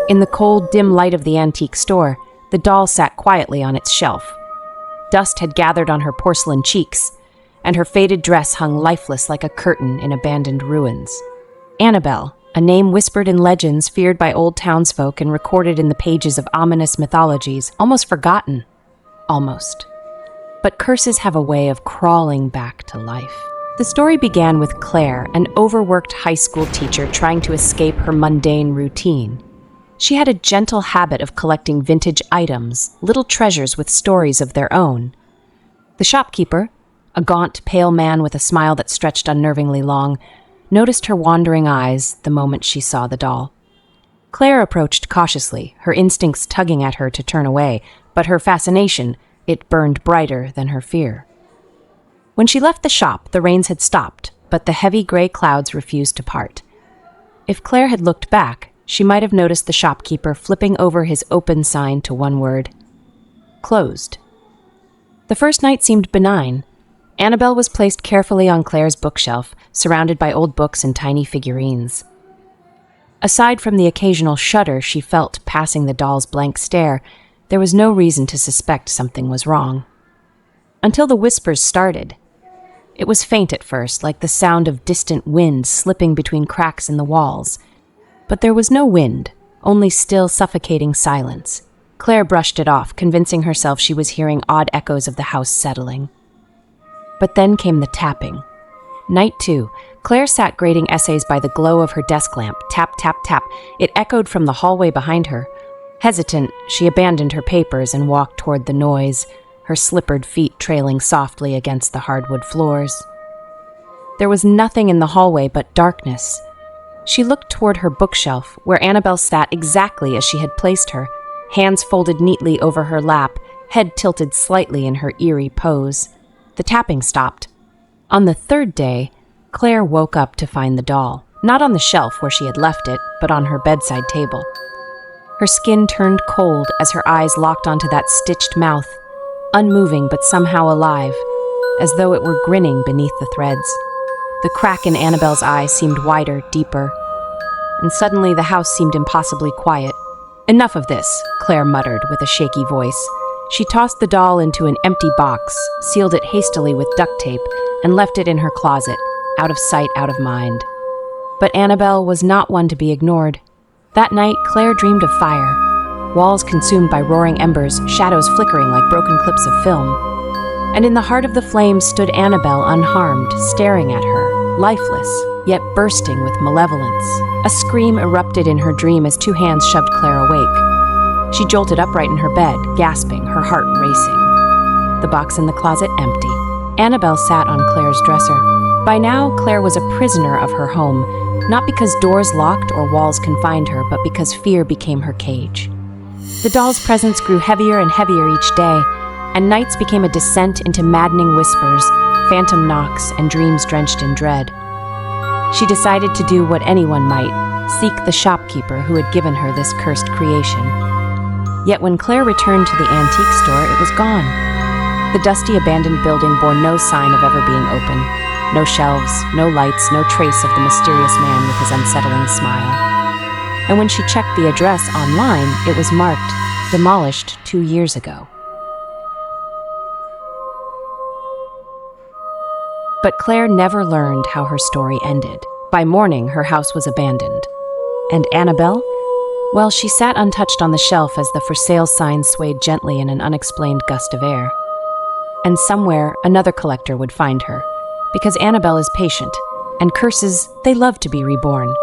In the cold, dim light of the antique store, the doll sat quietly on its shelf. Dust had gathered on her porcelain cheeks, and her faded dress hung lifeless like a curtain in abandoned ruins. Annabelle, a name whispered in legends, feared by old townsfolk and recorded in the pages of ominous mythologies, almost forgotten. Almost. But curses have a way of crawling back to life. The story began with Claire, an overworked high school teacher trying to escape her mundane routine. She had a gentle habit of collecting vintage items, little treasures with stories of their own. The shopkeeper, a gaunt, pale man with a smile that stretched unnervingly long, noticed her wandering eyes the moment she saw the doll. Claire approached cautiously, her instincts tugging at her to turn away, but her fascination, it burned brighter than her fear. When she left the shop, the rains had stopped, but the heavy gray clouds refused to part. If Claire had looked back, she might have noticed the shopkeeper flipping over his open sign to one word: closed. The first night seemed benign. Annabelle was placed carefully on Claire's bookshelf, surrounded by old books and tiny figurines. Aside from the occasional shudder she felt passing the doll's blank stare, there was no reason to suspect something was wrong. Until the whispers started. It was faint at first, like the sound of distant wind slipping between cracks in the walls. But there was no wind, only still, suffocating silence. Claire brushed it off, convincing herself she was hearing odd echoes of the house settling. But then came the tapping. Night 2, Claire sat grading essays by the glow of her desk lamp. Tap, tap, tap. It echoed from the hallway behind her. Hesitant, she abandoned her papers and walked toward the noise, her slippered feet trailing softly against the hardwood floors. There was nothing in the hallway but darkness. She looked toward her bookshelf, where Annabelle sat exactly as she had placed her, hands folded neatly over her lap, head tilted slightly in her eerie pose. The tapping stopped. On the third day, Claire woke up to find the doll, not on the shelf where she had left it, but on her bedside table. Her skin turned cold as her eyes locked onto that stitched mouth, unmoving but somehow alive, as though it were grinning beneath the threads. The crack in Annabelle's eye seemed wider, deeper, and suddenly the house seemed impossibly quiet. "Enough of this," Claire muttered with a shaky voice. She tossed the doll into an empty box, sealed it hastily with duct tape, and left it in her closet, out of sight, out of mind. But Annabelle was not one to be ignored. That night, Claire dreamed of fire, walls consumed by roaring embers, shadows flickering like broken clips of film. And in the heart of the flames stood Annabelle unharmed, staring at her, lifeless, yet bursting with malevolence. A scream erupted in her dream as two hands shoved Claire awake. She jolted upright in her bed, gasping, her heart racing. The box in the closet empty. Annabelle sat on Claire's dresser. By now, Claire was a prisoner of her home, not because doors locked or walls confined her, but because fear became her cage. The doll's presence grew heavier and heavier each day, and nights became a descent into maddening whispers, phantom knocks, and dreams drenched in dread. She decided to do what anyone might, seek the shopkeeper who had given her this cursed creation. Yet when Claire returned to the antique store, it was gone. The dusty, abandoned building bore no sign of ever being open. No shelves, no lights, no trace of the mysterious man with his unsettling smile. And when she checked the address online, it was marked, demolished 2 years ago. But Claire never learned how her story ended. By morning, her house was abandoned. And Annabelle? Well, she sat untouched on the shelf as the for sale sign swayed gently in an unexplained gust of air. And somewhere, another collector would find her. Because Annabelle is patient, and curses, they love to be reborn.